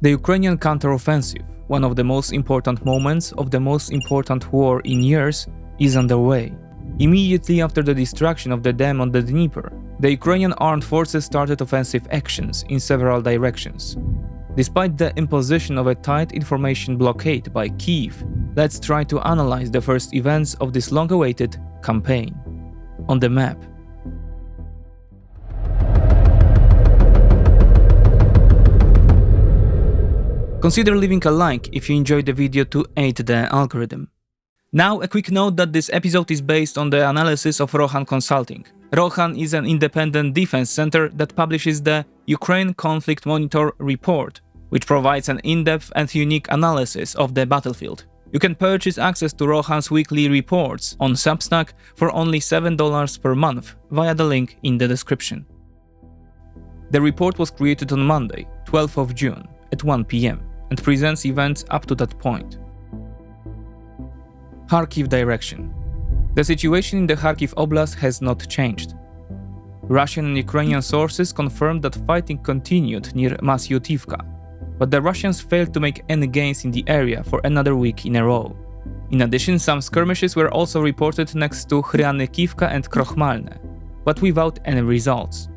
The Ukrainian counteroffensive, one of the most important moments of the most important war in years, is underway. Immediately after the destruction of the dam on the Dnieper, the Ukrainian armed forces started offensive actions in several directions. Despite the imposition of a tight information blockade by Kyiv, let's try to analyze the first events of this long-awaited campaign. On the map. Consider leaving a like if you enjoyed the video to aid the algorithm. Now a quick note that this episode is based on the analysis of Rochan Consulting. Rochan is an independent defense center that publishes the Ukraine Conflict Monitor report, which provides an in-depth and unique analysis of the battlefield. You can purchase access to Rochan's weekly reports on Substack for only $7 per month via the link in the description. The report was created on Monday, 12th of June at 1 p.m. and presents events up to that point. Kharkiv direction. The situation in the Kharkiv Oblast has not changed. Russian and Ukrainian sources confirmed that fighting continued near Masyutivka, but the Russians failed to make any gains in the area for another week in a row. In addition, some skirmishes were also reported next to Hryanyakivka and Krokhmalne, but without any results.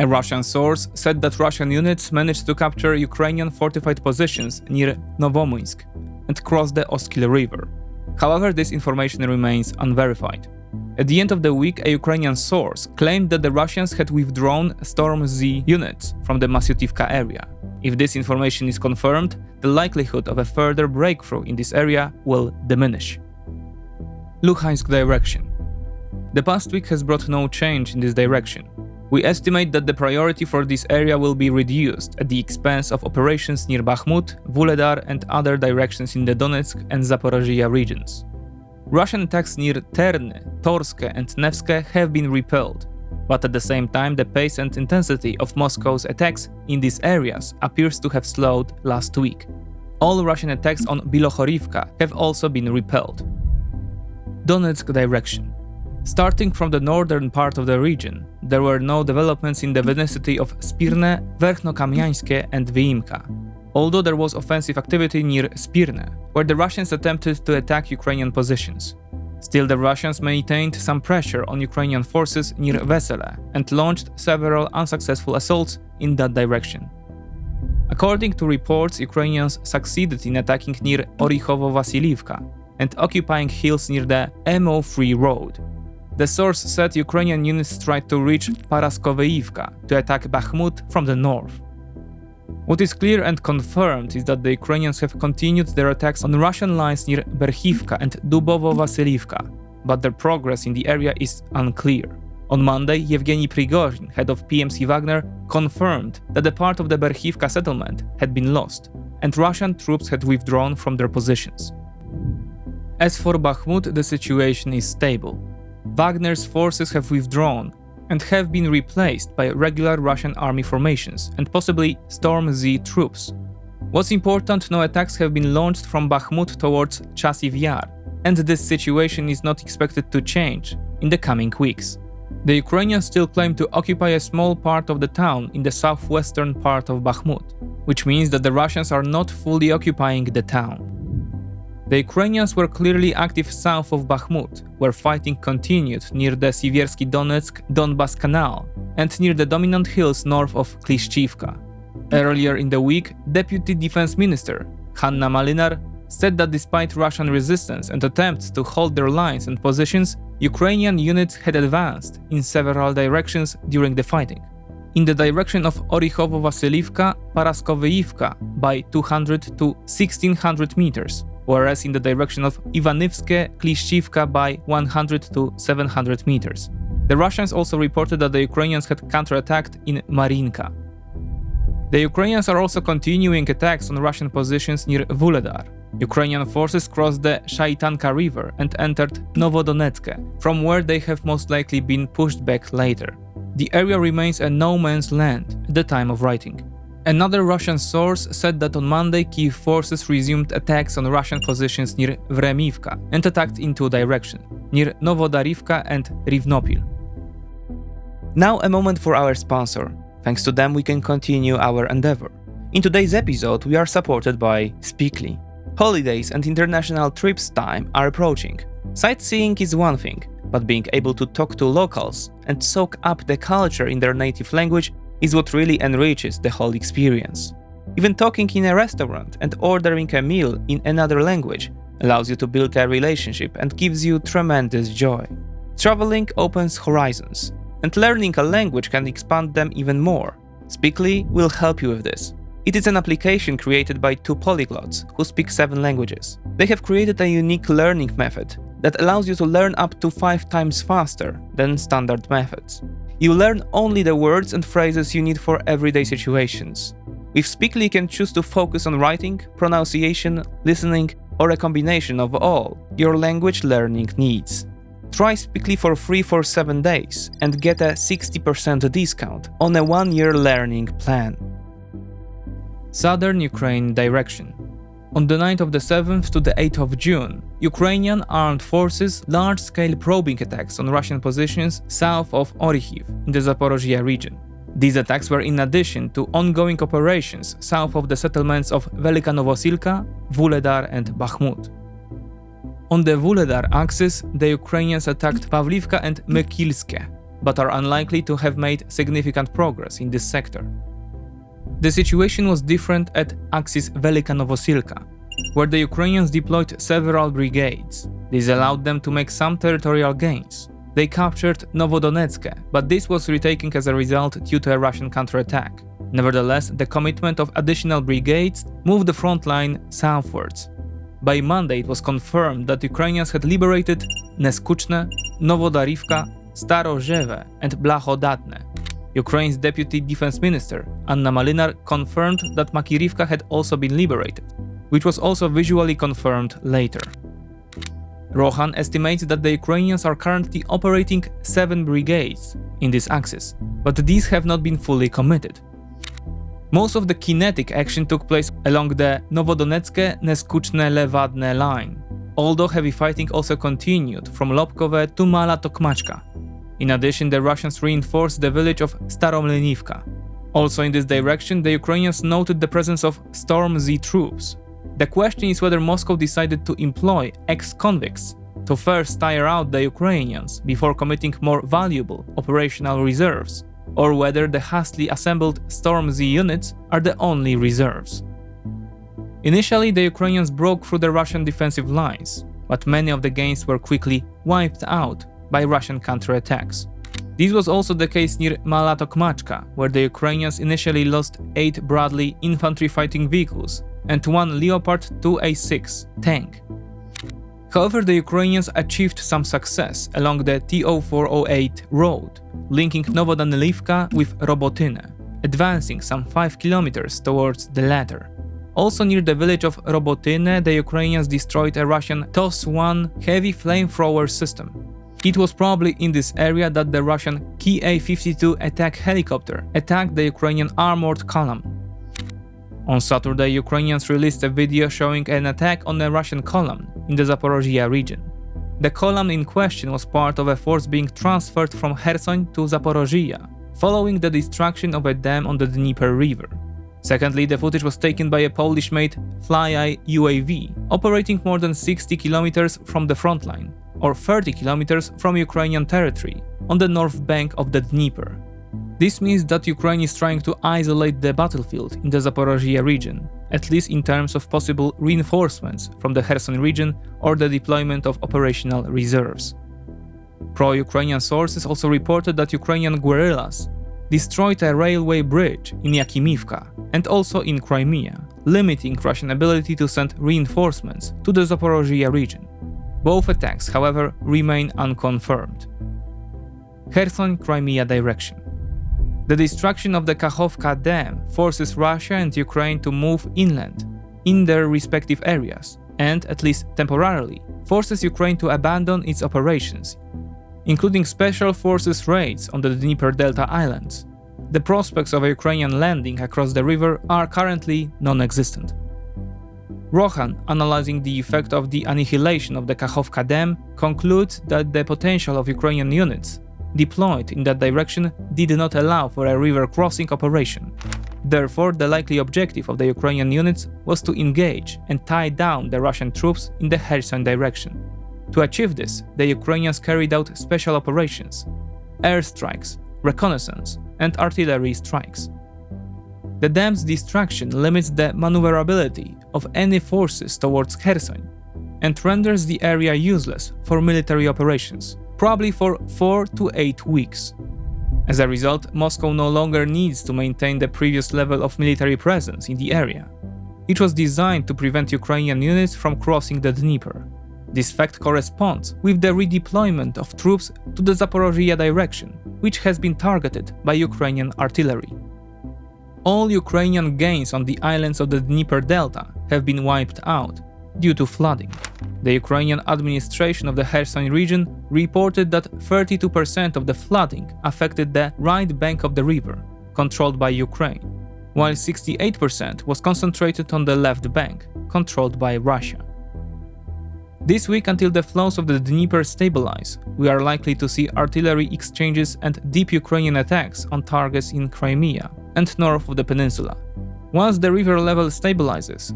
A Russian source said that Russian units managed to capture Ukrainian fortified positions near Novomynsk and cross the Oskil River. However, this information remains unverified. At the end of the week, a Ukrainian source claimed that the Russians had withdrawn Storm Z units from the Masyutivka area. If this information is confirmed, the likelihood of a further breakthrough in this area will diminish. Luhansk direction. The past week has brought no change in this direction. We estimate that the priority for this area will be reduced at the expense of operations near Bakhmut, Vuhledar and other directions in the Donetsk and Zaporozhye regions. Russian attacks near Terne, Torske and Nevske have been repelled, but at the same time the pace and intensity of Moscow's attacks in these areas appears to have slowed last week. All Russian attacks on Bilohorivka have also been repelled. Donetsk direction. Starting from the northern part of the region, there were no developments in the vicinity of Spirne, Verkhnokamiańskie and Vyimka, although there was offensive activity near Spirne, where the Russians attempted to attack Ukrainian positions. Still, the Russians maintained some pressure on Ukrainian forces near Vesele and launched several unsuccessful assaults in that direction. According to reports, Ukrainians succeeded in attacking near Orikhovo-Vasilivka and occupying hills near the MO3 road. The source said Ukrainian units tried to reach Paraskoveivka to attack Bakhmut from the north. What is clear and confirmed is that the Ukrainians have continued their attacks on Russian lines near Berchivka and Dubovo-Vasilivka, but their progress in the area is unclear. On Monday, Yevgeny Prigozhin, head of PMC Wagner, confirmed that a part of the Berchivka settlement had been lost, and Russian troops had withdrawn from their positions. As for Bakhmut, the situation is stable. Wagner's forces have withdrawn and have been replaced by regular Russian army formations and possibly Storm Z troops. What's important, no attacks have been launched from Bakhmut towards Chasiv Yar, and this situation is not expected to change in the coming weeks. The Ukrainians still claim to occupy a small part of the town in the southwestern part of Bakhmut, which means that the Russians are not fully occupying the town. The Ukrainians were clearly active south of Bakhmut, where fighting continued near the Sivyersky Donetsk-Donbas Canal and near the dominant hills north of Klishchivka. Earlier in the week, Deputy Defense Minister Hanna Malinar said that despite Russian resistance and attempts to hold their lines and positions, Ukrainian units had advanced in several directions during the fighting. In the direction of Orikhovo-Vasilivka, Paraskoveivka by 200 to 1600 meters, whereas in the direction of Ivanivske, Klishchivka by 100 to 700 meters. The Russians also reported that the Ukrainians had counterattacked in Marinka. The Ukrainians are also continuing attacks on Russian positions near Vuhledar. Ukrainian forces crossed the Shaitanka River and entered Novodonetske, from where they have most likely been pushed back later. The area remains a no-man's land at the time of writing. Another Russian source said that on Monday Kyiv forces resumed attacks on Russian positions near Vremivka and attacked in two directions, near Novodarivka and Rivnopil. Now a moment for our sponsor. Thanks to them we can continue our endeavor. In today's episode, we are supported by Speakly. Holidays and international trips time are approaching. Sightseeing is one thing, but being able to talk to locals and soak up the culture in their native language is what really enriches the whole experience. Even talking in a restaurant and ordering a meal in another language allows you to build a relationship and gives you tremendous joy. Traveling opens horizons, and learning a language can expand them even more. Speakly will help you with this. It is an application created by two polyglots who speak 7 languages. They have created a unique learning method that allows you to learn up to 5 times faster than standard methods. You learn only the words and phrases you need for everyday situations. With Speakly, you can choose to focus on writing, pronunciation, listening, or a combination of all your language learning needs. Try Speakly for free for 7 days and get a 60% discount on a 1-year learning plan. Southern Ukraine direction. On the night of the 7th to the 8th of June, Ukrainian armed forces large-scale probing attacks on Russian positions south of Orikhiv in the Zaporozhye region. These attacks were in addition to ongoing operations south of the settlements of Velika Novosilka, Vuhledar and Bakhmut. On the Vuhledar axis, the Ukrainians attacked Pavlivka and Mykilske, but are unlikely to have made significant progress in this sector. The situation was different at axis Velika Novosilka, where the Ukrainians deployed several brigades. This allowed them to make some territorial gains. They captured Novodonetsk, but this was retaken as a result due to a Russian counterattack. Nevertheless, the commitment of additional brigades moved the front line southwards. By Monday, it was confirmed that Ukrainians had liberated Neskuchne, Nowodarivka, Starozhewe and Blahodatne. Ukraine's Deputy Defense Minister, Anna Malinar, confirmed that Makirivka had also been liberated, which was also visually confirmed later. Rochan estimates that the Ukrainians are currently operating 7 brigades in this axis, but these have not been fully committed. Most of the kinetic action took place along the Novodonetsk-Neskuchne-Levadne line, although heavy fighting also continued from Lobkove to Mala Tokmachka. In addition, the Russians reinforced the village of Staromlenivka. Also in this direction, the Ukrainians noted the presence of Storm Z troops. The question is whether Moscow decided to employ ex-convicts to first tire out the Ukrainians before committing more valuable operational reserves, or whether the hastily assembled Storm Z units are the only reserves. Initially, the Ukrainians broke through the Russian defensive lines, but many of the gains were quickly wiped out by Russian counterattacks. This was also the case near Mala Tokmachka, where the Ukrainians initially lost 8 Bradley infantry fighting vehicles and 1 Leopard 2A6 tank. However, the Ukrainians achieved some success along the TO408 road, linking Novodanilivka with Robotyne, advancing some 5 kilometers towards the latter. Also near the village of Robotyne, the Ukrainians destroyed a Russian TOS-1 heavy flamethrower system. It was probably in this area that the Russian Ki-52 attack helicopter attacked the Ukrainian armored column. On Saturday, Ukrainians released a video showing an attack on a Russian column in the Zaporozhye region. The column in question was part of a force being transferred from Kherson to Zaporozhye, following the destruction of a dam on the Dnieper River. Secondly, the footage was taken by a Polish-made Fly-Eye UAV, operating more than 60 kilometers from the front line, or 30 kilometers from Ukrainian territory, on the north bank of the Dnieper. This means that Ukraine is trying to isolate the battlefield in the Zaporozhye region, at least in terms of possible reinforcements from the Kherson region or the deployment of operational reserves. Pro-Ukrainian sources also reported that Ukrainian guerrillas destroyed a railway bridge in Yakimivka and also in Crimea, limiting Russian ability to send reinforcements to the Zaporozhye region. Both attacks, however, remain unconfirmed. Kherson-Crimea direction. The destruction of the Kakhovka Dam forces Russia and Ukraine to move inland in their respective areas and, at least temporarily, forces Ukraine to abandon its operations, including special forces raids on the Dnieper Delta Islands. The prospects of a Ukrainian landing across the river are currently non-existent. Rochan, analyzing the effect of the annihilation of the Kakhovka Dam, concludes that the potential of Ukrainian units deployed in that direction did not allow for a river crossing operation. Therefore, the likely objective of the Ukrainian units was to engage and tie down the Russian troops in the Kherson direction. To achieve this, the Ukrainians carried out special operations, airstrikes, reconnaissance, and artillery strikes. The dam's distraction limits the maneuverability of any forces towards Kherson and renders the area useless for military operations, probably for 4 to 8 weeks. As a result, Moscow no longer needs to maintain the previous level of military presence in the area. It was designed to prevent Ukrainian units from crossing the Dnieper. This fact corresponds with the redeployment of troops to the Zaporozhye direction, which has been targeted by Ukrainian artillery. All Ukrainian gains on the islands of the Dnieper Delta have been wiped out due to flooding. The Ukrainian administration of the Kherson region reported that 32% of the flooding affected the right bank of the river, controlled by Ukraine, while 68% was concentrated on the left bank, controlled by Russia. This week, until the flows of the Dnieper stabilize, we are likely to see artillery exchanges and deep Ukrainian attacks on targets in Crimea and north of the peninsula. Once the river level stabilizes,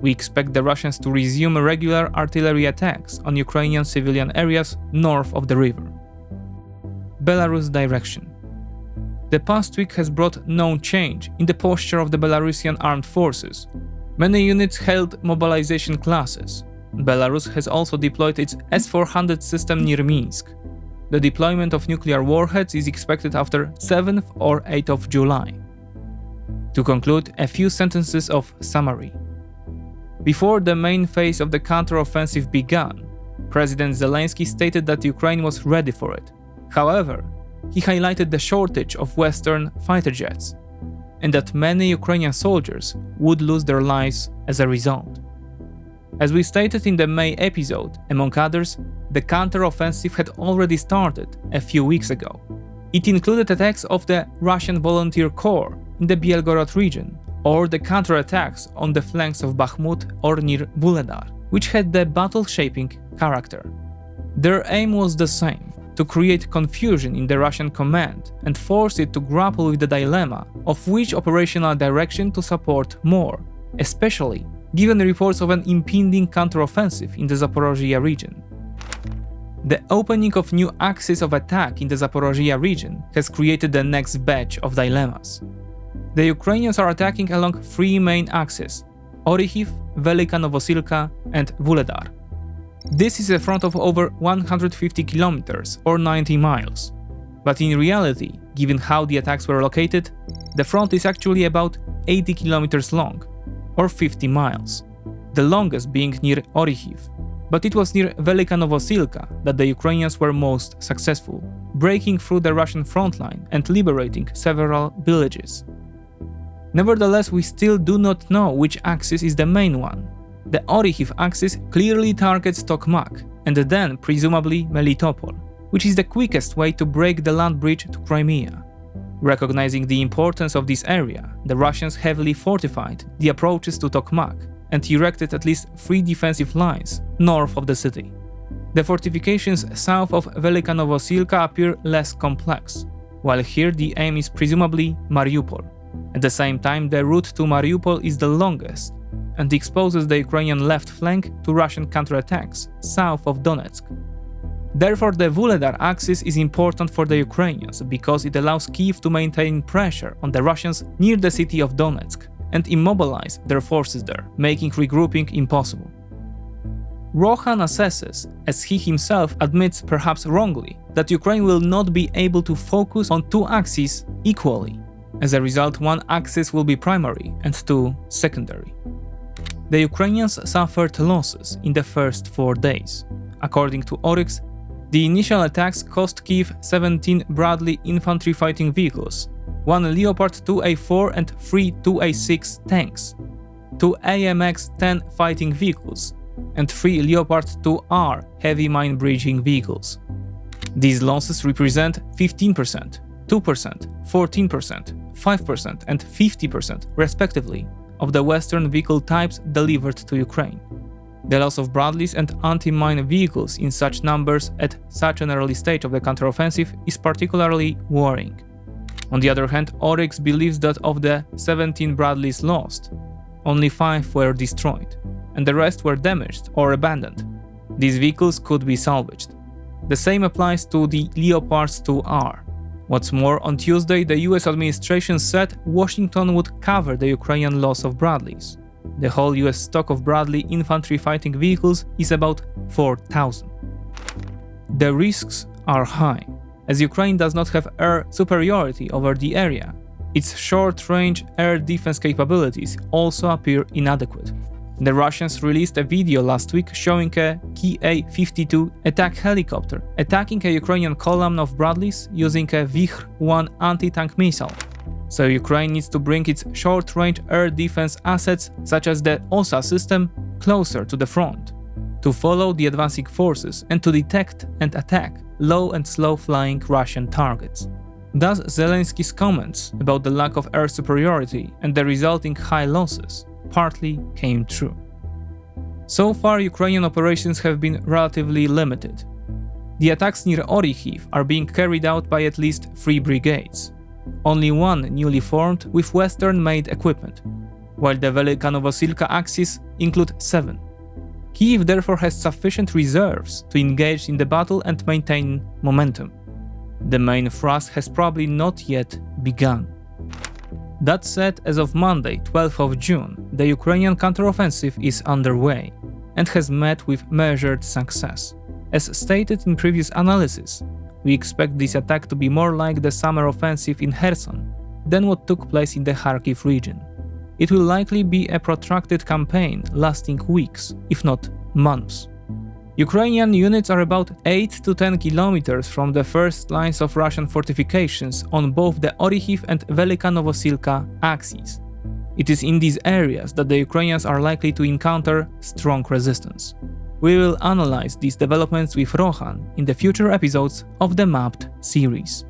we expect the Russians to resume regular artillery attacks on Ukrainian civilian areas north of the river. Belarus direction. The past week has brought no change in the posture of the Belarusian armed forces. Many units held mobilization classes. Belarus has also deployed its S-400 system near Minsk. The deployment of nuclear warheads is expected after 7th or 8th of July. To conclude, a few sentences of summary. Before the main phase of the counteroffensive began, President Zelensky stated that Ukraine was ready for it. However, he highlighted the shortage of Western fighter jets, and that many Ukrainian soldiers would lose their lives as a result. As we stated in the May episode, among others, the counteroffensive had already started a few weeks ago. It included attacks of the Russian Volunteer Corps in the Belgorod region, or the counterattacks on the flanks of Bakhmut or near Vuhledar, which had the battle-shaping character. Their aim was the same: to create confusion in the Russian command and force it to grapple with the dilemma of which operational direction to support more, especially given reports of an impending counteroffensive in the Zaporozhye region. The opening of new axes of attack in the Zaporozhye region has created the next batch of dilemmas. The Ukrainians are attacking along 3 main axes: Orikhiv, Velika Novosilka, and Vuhledar. This is a front of over 150 kilometers or 90 miles. But in reality, given how the attacks were located, the front is actually about 80 kilometers long, or 50 miles, the longest being near Orikhiv. But it was near Velika Novosilka that the Ukrainians were most successful, breaking through the Russian front line and liberating several villages. Nevertheless, we still do not know which axis is the main one. The Orikhiv axis clearly targets Tokmak, and then presumably Melitopol, which is the quickest way to break the land bridge to Crimea. Recognizing the importance of this area, the Russians heavily fortified the approaches to Tokmak and erected at least 3 defensive lines north of the city. The fortifications south of Velika Novosilka appear less complex, while here the aim is presumably Mariupol. At the same time, the route to Mariupol is the longest and exposes the Ukrainian left flank to Russian counterattacks south of Donetsk. Therefore, the Vuhledar axis is important for the Ukrainians because it allows Kyiv to maintain pressure on the Russians near the city of Donetsk and immobilize their forces there, making regrouping impossible. Rochan assesses, as he himself admits perhaps wrongly, that Ukraine will not be able to focus on 2 axes equally. As a result, 1 axis will be primary and 2 secondary. The Ukrainians suffered losses in the first 4 days. According to Oryx, the initial attacks cost Kyiv 17 Bradley infantry fighting vehicles, 1 Leopard 2A4 and 3 2A6 tanks, 2 AMX-10 fighting vehicles, and 3 Leopard 2R heavy mine bridging vehicles. These losses represent 15%, 2%, 14%, 5% and 50% respectively of the Western vehicle types delivered to Ukraine. The loss of Bradleys and anti-mine vehicles in such numbers at such an early stage of the counteroffensive is particularly worrying. On the other hand, Oryx believes that of the 17 Bradleys lost, only 5 were destroyed, and the rest were damaged or abandoned. These vehicles could be salvaged. The same applies to the Leopards 2R. What's more, on Tuesday, the US administration said Washington would cover the Ukrainian loss of Bradleys. The whole US stock of Bradley infantry fighting vehicles is about 4,000. The risks are high, as Ukraine does not have air superiority over the area. Its short-range air defense capabilities also appear inadequate. The Russians released a video last week showing a Ki-52 attack helicopter attacking a Ukrainian column of Bradleys using a Vihr-1 anti-tank missile. So Ukraine needs to bring its short-range air defense assets, such as the OSA system, closer to the front, to follow the advancing forces and to detect and attack low and slow-flying Russian targets. Thus, Zelensky's comments about the lack of air superiority and the resulting high losses partly came true. So far, Ukrainian operations have been relatively limited. The attacks near Orikhiv are being carried out by at least 3 brigades, only one newly formed with Western-made equipment, while the Velika Novosilka axis include 7. Kyiv therefore has sufficient reserves to engage in the battle and maintain momentum. The main thrust has probably not yet begun. That said, as of Monday, 12th of June, the Ukrainian counteroffensive is underway and has met with measured success. As stated in previous analysis, we expect this attack to be more like the summer offensive in Kherson than what took place in the Kharkiv region. It will likely be a protracted campaign lasting weeks, if not months. Ukrainian units are about 8 to 10 kilometers from the first lines of Russian fortifications on both the Orikhiv and Velika Novosilka axes. It is in these areas that the Ukrainians are likely to encounter strong resistance. We will analyze these developments with Rochan in the future episodes of the Mapped series.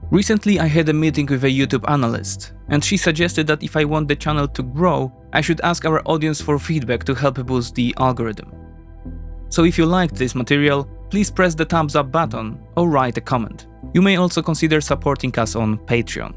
Recently I had a meeting with a YouTube analyst, and she suggested that if I want the channel to grow, I should ask our audience for feedback to help boost the algorithm. So if you liked this material, please press the thumbs up button or write a comment. You may also consider supporting us on Patreon.